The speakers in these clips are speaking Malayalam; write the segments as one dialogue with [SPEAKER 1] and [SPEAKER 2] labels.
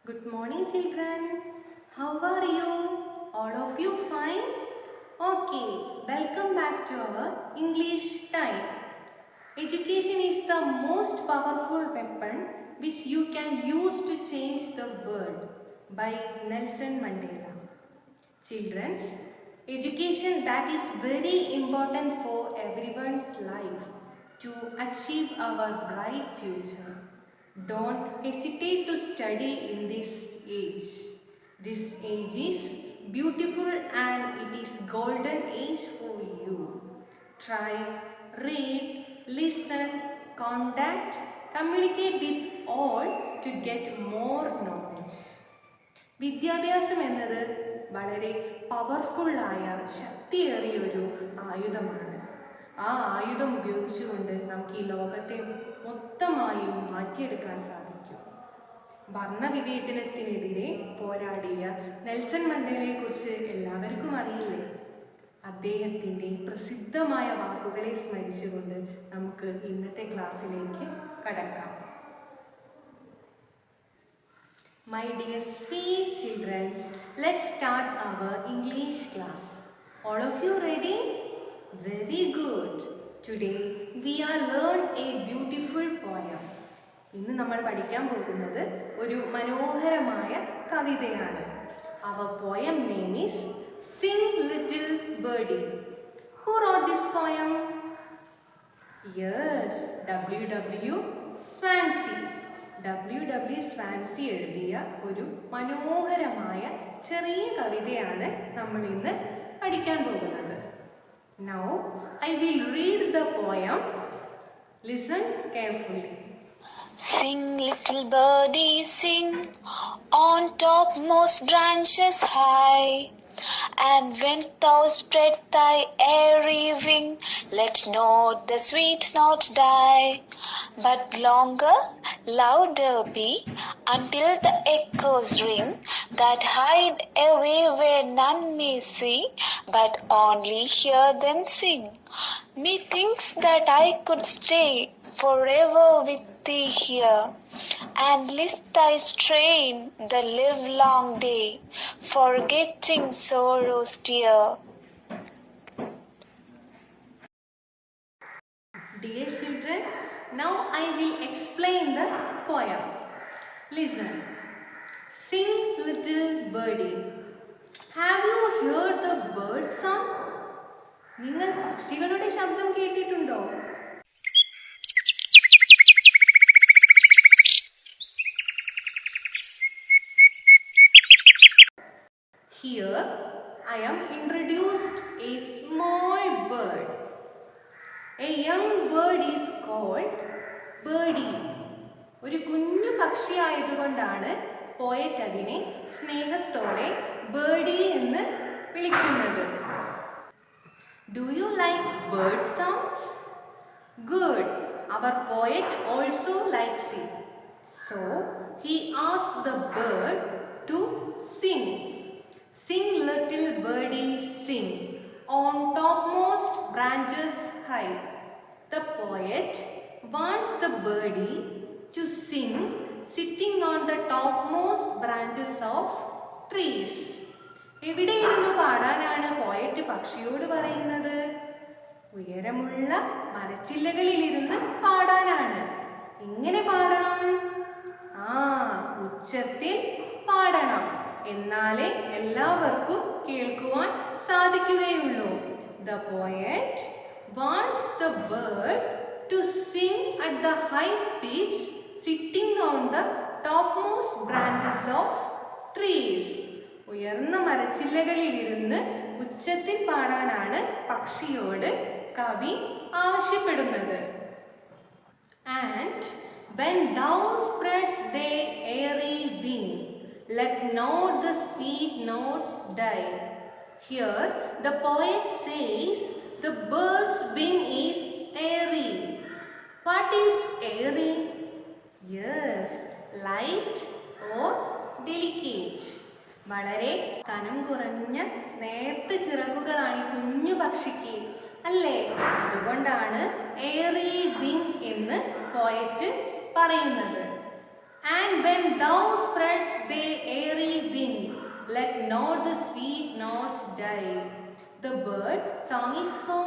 [SPEAKER 1] Good morning, children. How are you? All of you fine? Okay, welcome back to our English time. Education is the most powerful weapon which you can use to change the world by Nelson Mandela. Children, education that is very important for everyone's life to achieve our bright future. Don't hesitate to study in this age. This age is beautiful and it is golden age for you. Try, read, listen, contact, communicate with all to get more knowledge. വിദ്യാഭ്യാസം എന്നത് വളരെ പവർഫുള്ളായ ശക്തിയേറിയ ഒരു ആയുധമാണ്. ആ ആയുധം ഉപയോഗിച്ചുകൊണ്ട് നമുക്ക് ഈ ലോകത്തെ മൊത്തമായും മാറ്റിയെടുക്കാൻ സാധിക്കും. വർണ്ണവിവേചനത്തിനെതിരെ പോരാടിയ നെൽസൺ മണ്ടേലയെക്കുറിച്ച് എല്ലാവർക്കും അറിയില്ലേ? അദ്ദേഹത്തിൻ്റെ പ്രസിദ്ധമായ വാക്കുകളെ സ്മരിച്ചുകൊണ്ട് നമുക്ക് ഇന്നത്തെ ക്ലാസ്സിലേക്ക് കടക്കാം. My dear sweet children, let's start our English class. All of you ready? Very good. Today we are learn a beautiful poem. ഇന്ന് നമ്മൾ പഠിക്കാൻ പോകുന്നത് ഒരു മനോഹരമായ കവിതയാണ്. Our poem name is Sing Little Birdie. Who wrote this poem? Yes, W.W. Swansea. W.W. Swansea എഴുതിയ ഒരു മനോഹരമായ ചെറിയ കവിതയാണ് നമ്മൾ ഇന്ന് പഠിക്കാൻ പോകുന്നത്. Now I will read the poem. Listen carefully.
[SPEAKER 2] Sing, little birdie, sing, on topmost branches high. And when thou spread thy airy wing, let not the sweet note die, but longer, louder be, until the echoes ring, that hide away where none may see, but only hear them sing. Methinks that I could stay forever with thee here, and list thy strain the livelong day, forgetting sorrow's dear.
[SPEAKER 1] Dear children, now I will explain the poem. Listen. Sing, little birdie. Have you heard the bird song? നിങ്ങൾ പക്ഷികളുടെ ശബ്ദം കേട്ടിട്ടുണ്ടോ? Here I am introduced a small bird. A young bird is called birdie. ഒരു കുഞ്ഞു പക്ഷി ആയതുകൊണ്ടാണ് പോയറ്റ് അതിനെ സ്നേഹത്തോടെ birdie എന്ന് വിളിക്കുന്നത്. Do you like bird sounds? Good. Our poet also likes it. So he asked the bird to sing. Sing, little birdie, sing, on topmost branches high. The poet wants the birdie to sing sitting on the topmost branches of trees. എവിടെയിരുന്നു പാടാനാണ് പോയറ്റ് പക്ഷിയോട് പറയുന്നത്? ഉയരമുള്ള മരച്ചില്ലകളിലിരുന്ന് പാടാനാണ്. എങ്ങനെ പാടണം? ഉച്ചത്തിൽ പാടണം. എന്നാലേ എല്ലാവർക്കും കേൾക്കുവാൻ സാധിക്കുകയുള്ളൂ. The poet wants the bird to sing at the high pitch sitting on the topmost branches of trees. ഉയർന്ന മരച്ചില്ലകളിലിരുന്ന് ഉച്ചത്തിൽ പാടാനാണ് പക്ഷിയോട് കവി ആവശ്യപ്പെടുന്നത്. And when thou spreads thy airy wing, let not the sweet notes die. Here the poet says the bird's wing is airy. What is airy? Yes, light or delicate. വളരെ കനം കുറഞ്ഞ നേർത്ത ചിറകുകളാണ് കുഞ്ഞു പക്ഷിക്ക്, അല്ലേ? അതുകൊണ്ടാണ് എയറി വിങ് എന്ന് പോയറ്റ് പറയുന്നത്. And when thou spreads the airy wing, let not the sweet notes die. The bird song is so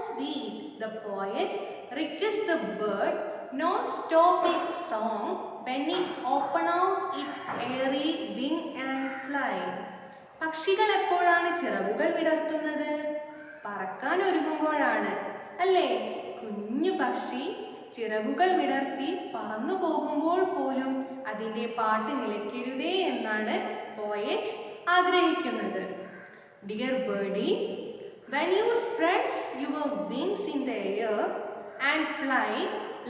[SPEAKER 1] sweet. The poet requests the bird not stop its song when it open out its airy wing and fly. പക്ഷികൾ എപ്പോഴാണ് ചിറകുകൾ വിടർത്തുന്നത്? പറക്കാൻ ഒരുങ്ങുമ്പോഴാണ്, അല്ലേ? കുഞ്ഞു പക്ഷി ചിറകുകൾ വിടർത്തി പറന്നു പോകുമ്പോൾ പോലും അതിൻ്റെ പാട്ട് നിലയ്ക്കരുതേ എന്നാണ് പോയറ്റ് ആഗ്രഹിക്കുന്നത്. Dear birdie, when you spread your wings in the air and fly,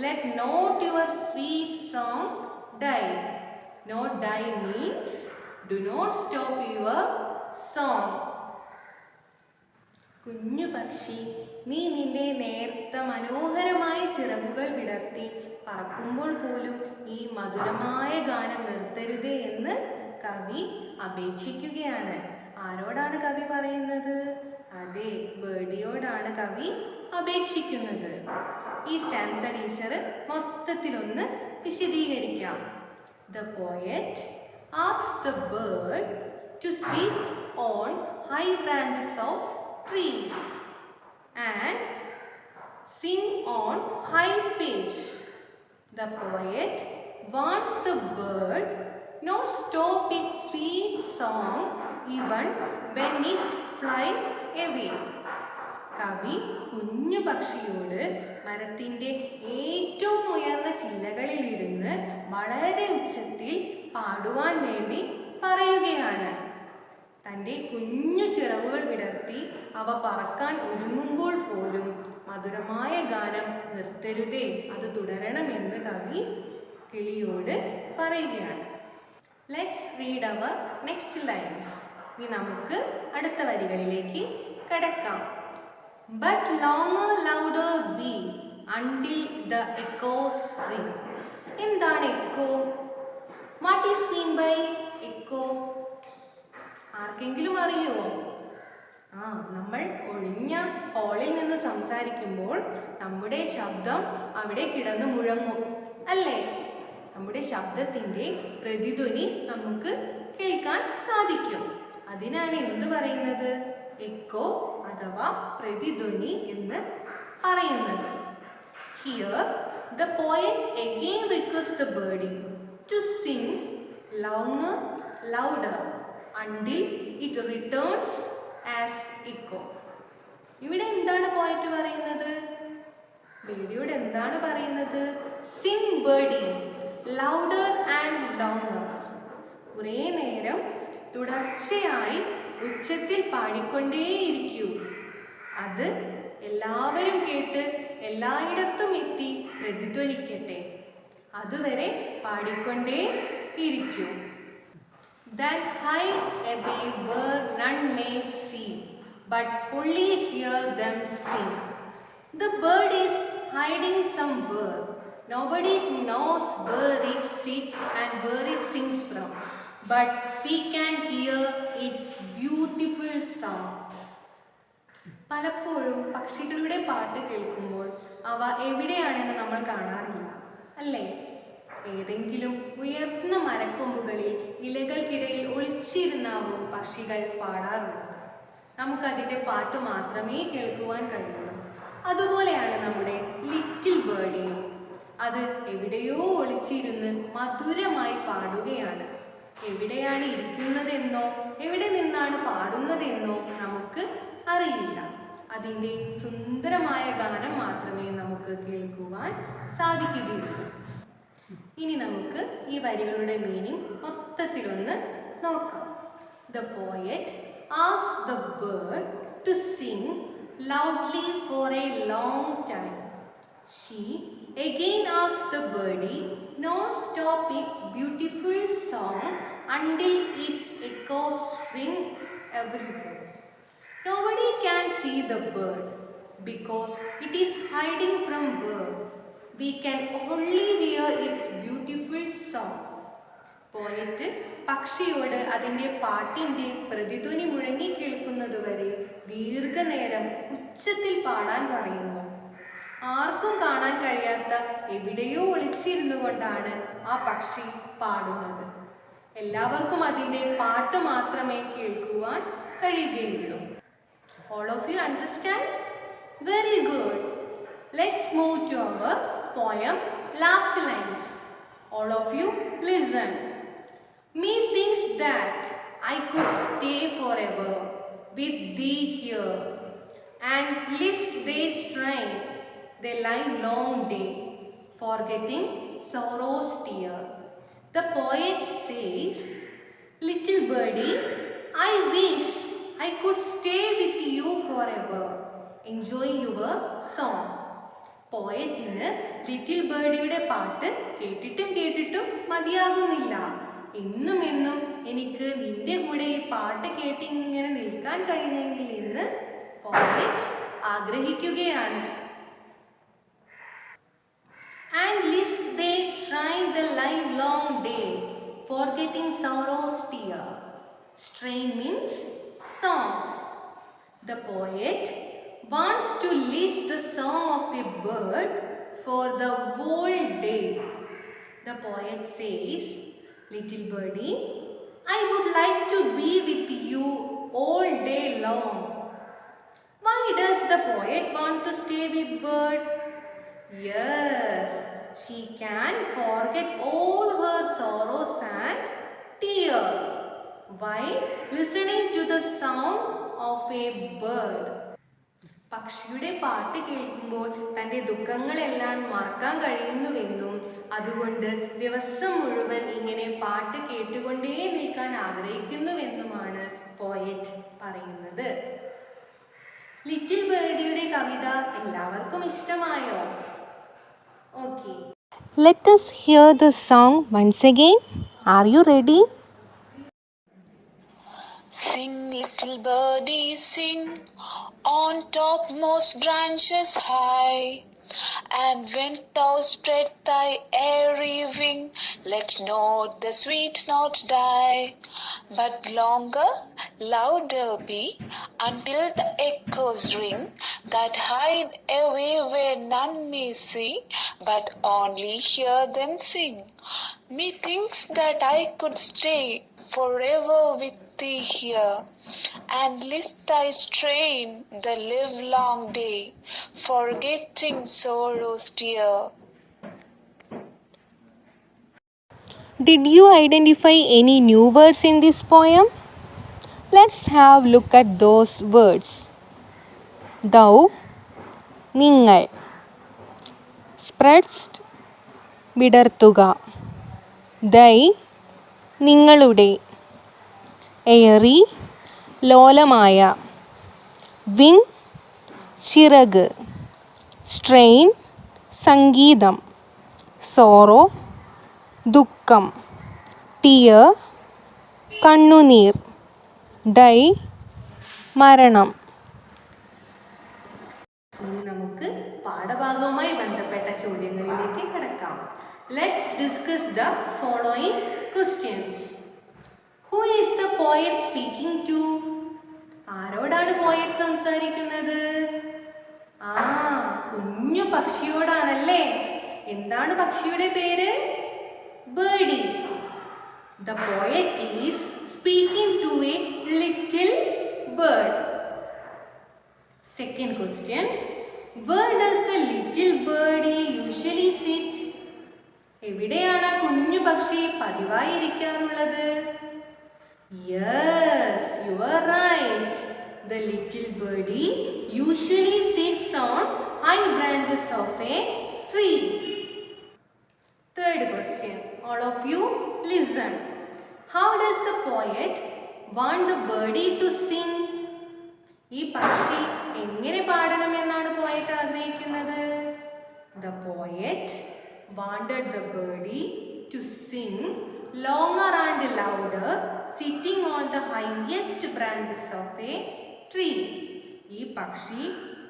[SPEAKER 1] let not your sweet song die. Not die means do not stop your song. കുഞ്ഞു പക്ഷി, നീ നിന്റെ നേർത്ത മനോഹരമായ ചിറകുകൾ വിടർത്തി പറക്കുമ്പോൾ പോലും ഈ മധുരമായ ഗാനം നിർത്തരുതേ എന്ന് കവി അപേക്ഷിക്കുകയാണ്. ആരോടാണ് കവി പറയുന്നത്? അതെ, ബേർഡിയോടാണ് കവി അപേക്ഷിക്കുന്നത്. ഈ സ്റ്റാൻസ ടീച്ചർ മൊത്തത്തിലൊന്ന് വിശദീകരിക്കാം. The poet asks the bird to sit on high branches of trees and sing on high pitch. The poet wants the bird not stop its sweet song even when it fly away. കവി കുഞ്ഞു പക്ഷിയോട് മരത്തിൻ്റെ ഏറ്റവും ഉയർന്ന ചില്ലകളിലിരുന്ന് വളരെ ഉച്ചത്തിൽ പാടുവാൻ വേണ്ടി പറയുകയാണ്. തൻ്റെ കുഞ്ഞു ചിറകുകൾ വിടർത്തി അവ പറക്കാൻ ഒരുങ്ങുമ്പോൾ പോലും മധുരമായ ഗാനം നിർത്തരുതേ, അത് തുടരണമെന്ന് കവി കിളിയോട് പറയുകയാണ്. Let's read our next lines. ഇനി നമുക്ക് അടുത്ത വരികളിലേക്ക് കടക്കാം. But longer louder be until the echoes ring. എന്താണ് echo? What is mean by echo? ആർക്കെങ്കിലും അറിയുമോ? നമ്മൾ ഒഴിഞ്ഞ ഹാളിൽ നിന്ന് സംസാരിക്കുമ്പോൾ നമ്മുടെ ശബ്ദം അവിടെ കിടന്ന് മുഴങ്ങും, അല്ലേ? നമ്മുടെ ശബ്ദത്തിൻ്റെ പ്രതിധ്വനി നമുക്ക് കേൾക്കാൻ സാധിക്കും. അതിനാണ് എന്ത് പറയുന്നത്? എക്കോ അഥവാ പ്രതിധ്വനി എന്ന് പറയുന്നത്. Here the poet again requests the birdie to sing longer, louder until it returns as echo. ഇവിടെ എന്താണ് പോയറ്റ് പറയുന്നത്? ബേർഡിയോട് എന്താണ് പറയുന്നത്? Sing birdie louder and longer. കുറേ നേരം തുടർച്ചയായി ഉച്ചത്തിൽ പാടിക്കൊണ്ടേയിരിക്കൂ. അത് എല്ലാവരും കേട്ട് എല്ലായിടത്തും എത്തി പ്രതിധ്വനിക്കട്ടെ. അതുവരെ പാടിക്കൊണ്ടേ ഇരിക്കൂ. That high above where none may see, but only hear them sing. The bird is hiding somewhere. Nobody knows where it sits and where it sings from, but we can hear its beautiful sound. പലപ്പോഴും പക്ഷികളുടെ പാട്ട് കേൾക്കുമ്പോൾ അവ എവിടെയാണെന്ന് നമ്മൾ കാണാറില്ല, അല്ലേ? ഏതെങ്കിലും ഉയർന്ന മരക്കൊമ്പുകളിൽ ഇലകൾക്കിടയിൽ ഒളിച്ചിരുന്നാവും പക്ഷികൾ പാടാറുള്ളത്. നമുക്കതിൻ്റെ പാട്ട് മാത്രമേ കേൾക്കുവാൻ കഴിയുള്ളൂ. അതുപോലെയാണ് നമ്മുടെ ലിറ്റിൽ ബേർഡിയും. അത് എവിടെയോ ഒളിച്ചിരുന്ന് മധുരമായി പാടുകയാണ്. എവിടെയാണ് ഇരിക്കുന്നതെന്നോ എവിടെ നിന്നാണ് പാടുന്നതെന്നോ നമുക്ക് അറിയില്ല. അതിൻ്റെ സുന്ദരമായ ഗാനം മാത്രമേ നമുക്ക് കേൾക്കുവാൻ സാധിക്കുകയുള്ളൂ. ഇനി നമുക്ക് ഈ വരികളുടെ മീനിങ് മൊത്തത്തിലൊന്ന് നോക്കാം. The poet asks the bird to sing loudly for a long time. She again asks the birdie not stop its beautiful song until its echoes ring everywhere. Nobody can see the bird because it is hiding from where we can only hear its beautiful song. Poet പക്ഷിയോട് അതിൻ്റെ പാട്ടിൻ്റെ പ്രതിധ്വനി മുഴങ്ങി കേൾക്കുന്നതുവരെ ദീർഘനേരം ഉച്ചത്തിൽ പാടാൻ പറയുന്നു. ആർക്കും കാണാൻ കഴിയാത്ത എവിടെയോ ഒളിച്ചിരുന്നു കൊണ്ടാണ് ആ പക്ഷി പാടുന്നത്. എല്ലാവർക്കും അതിൻ്റെ പാട്ട് മാത്രമേ കേൾക്കുവാൻ കഴിയുകയുള്ളൂ. All of you understand? Very good. Let's move to our poem last lines. All of you listen. Methinks that I could stay forever with thee here, and list they strain the livelong day, forgetting sorrow's tear. The poet says, little birdie, I wish I could stay with you forever. Enjoy your song. പോയറ്റിന് ലിറ്റിൽ ബേർഡിയുടെ പാട്ട് കേട്ടിട്ടും മതിയാകുന്നില്ല. എന്നും എനിക്ക് നിന്റെ കൂടെ ഈ പാട്ട് കേട്ടിങ്ങനെ നിൽക്കാൻ കഴിയുന്നെങ്കിൽ എന്ന് പോയറ്റ് ആഗ്രഹിക്കുകയാണ്. And list they strain the livelong day, forgetting sorrow's tear. Strain means songs. The poet wants to list the song of the bird for the whole day. The poet says, little birdie, I would like to be with you all day long. Why does the poet want to stay with bird? Yes, she can forget all her sorrows and tears while listening to the sound of a bird. പക്ഷിയുടെ പാട്ട് കേൾക്കുമ്പോൾ തൻ്റെ ദുഃഖങ്ങളെല്ലാം മറക്കാൻ കഴിയുന്നുവെന്നും അതുകൊണ്ട് ദിവസം മുഴുവൻ ഇങ്ങനെ പാട്ട് കേട്ടുകൊണ്ടേ നിൽക്കാൻ ആഗ്രഹിക്കുന്നുവെന്നുമാണ് പോയറ്റ് പറയുന്നത്. ലിറ്റിൽ ബേർഡിയുടെ കവിത എല്ലാവർക്കും ഇഷ്ടമായോ? Okay. Let us hear the song once again. Are you ready?
[SPEAKER 2] Sing, little birdie, sing, on topmost branches high. And when thou spread thy airy wing, let not the sweet note die, but longer, louder be, until the echoes ring, that hide away where none may see, but only hear them sing. Methinks that I could stay forever with thee here, and list thy strain the livelong day, forgetting sorrow's tear.
[SPEAKER 1] Did you identify any new words in this poem? Let's have a look at those words. Thou, നിങ്ങൾ, spreadst, വിടർത്തുക, they, നിങ്ങളുടെ, airy, ലോലമായ, wing, ചിറക്, strain, സംഗീതം, sorrow, ദുഃഖം, tear, കണ്ണുനീർ, die, മരണം. നമുക്ക് പാഠഭാഗവുമായി ബന്ധപ്പെട്ട ചോദ്യങ്ങളിലേക്ക് കടക്കാം. Let's discuss the following questions. Who is the poet speaking to? ആരോടാണ് പോയറ്റ് സംസാരിക്കുന്നത്? കുഞ്ഞു പക്ഷിയോടാണല്ലേ. എന്താണ് പക്ഷിയുടെ പേര്? Birdie. The poet is speaking to a little bird. Second question. Where does the little birdie usually sit? എവിടെയാണ് കുഞ്ഞു പക്ഷി പതിവായി ഇരിക്കാറുള്ളത്? Yes, you are right. The little birdie usually sits on high branches of a tree. Third question. All of you listen. How does the poet want the birdie to sing? ഈ പക്ഷി എങ്ങനെ പാടണമെന്നാണ് പോയറ്റ് ആഗ്രഹിക്കുന്നത്? The poet wanted the birdie to sing longer and louder, sitting on the highest branches of a tree. ഈ പക്ഷി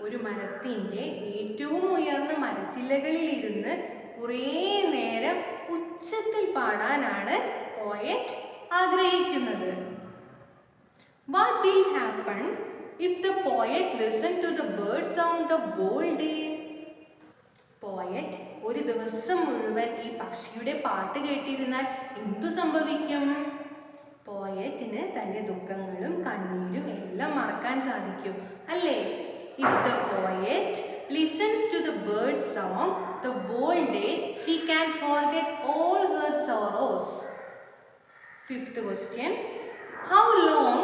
[SPEAKER 1] ഒരു മരത്തിൻ്റെ ഏറ്റവും ഉയർന്ന മരച്ചില്ലകളിൽ ഇരുന്ന് കുറേ നേരം ഉച്ചത്തിൽ പാടാനാണ് പോയറ്റ് ആഗ്രഹിക്കുന്നത്. What will happen if the poet listened to the bird song the whole day? Poet ഒരു ദിവസം മുഴുവൻ ഈ പക്ഷിയുടെ പാട്ട് കേട്ടിരുന്നാൽ എന്തു സംഭവിക്കും? പോയറ്റിന് തൻ്റെ ദുഃഖങ്ങളും കണ്ണീരും എല്ലാം മറക്കാൻ സാധിക്കും, അല്ലേ? If the poet listens to the bird song the whole day she can forget all her sorrows. Fifth question, how long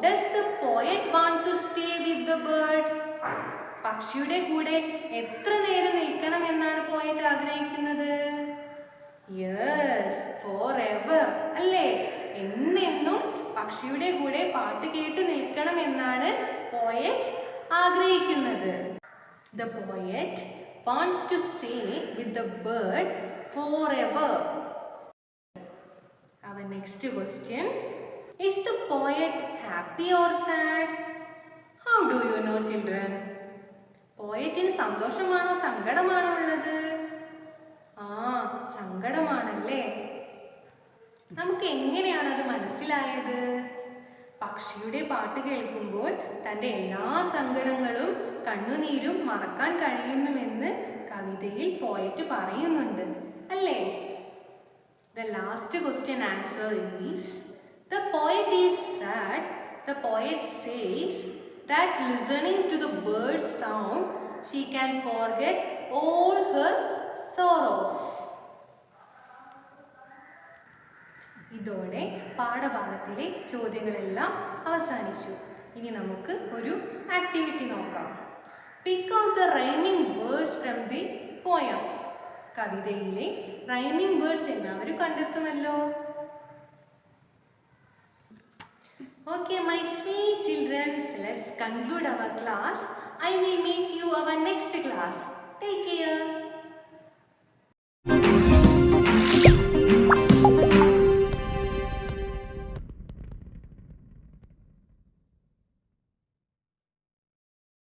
[SPEAKER 1] does the poet want to stay with the bird? പക്ഷിയുടെ കൂടെ എത്ര നേരം നിൽക്കണം എന്നാണ് പോയറ്റ് ആഗ്രഹിക്കുന്നത്? യെസ്, forever, അല്ലേ? എന്നെന്നും പക്ഷിയുടെ കൂടെ പാട്ട് കേട്ട് നിൽക്കണം എന്നാണ് പോയറ്റ് ആഗ്രഹിക്കുന്നത്. The poet wants to stay with the bird forever. Our next question, is the poet happy or sad? How do you know, children? പോയറ്റിന് സന്തോഷമാണോ സങ്കടമാണോ ഉള്ളത്? സങ്കടമാണല്ലേ. നമുക്ക് എങ്ങനെയാണ് അത് മനസ്സിലായത്? പക്ഷിയുടെ പാട്ട് കേൾക്കുമ്പോൾ തൻ്റെ എല്ലാ സങ്കടങ്ങളും കണ്ണുനീരും മറക്കാൻ കഴിയുന്നുവെന്ന് കവിതയിൽ പോയറ്റ് പറയുന്നുണ്ട്, അല്ലേ? The last question answer is, the poet is sad. The poet says that listening to the bird sound, she can forget all her sorrows. ഇതോടെ പാഠഭാഗത്തിലെ ചോദ്യങ്ങളെല്ലാം അവസാനിച്ചു. ഇനി നമുക്ക് ഒരു ആക്ടിവിറ്റി നോക്കാം. Pick out the rhyming words from the poem. കവിതയിലെ റൈമിംഗ് വേർഡ്സ് എല്ലാവരും കണ്ടെത്തുമല്ലോ. Okay, my sweet children, let's conclude our class. I will meet you our next class.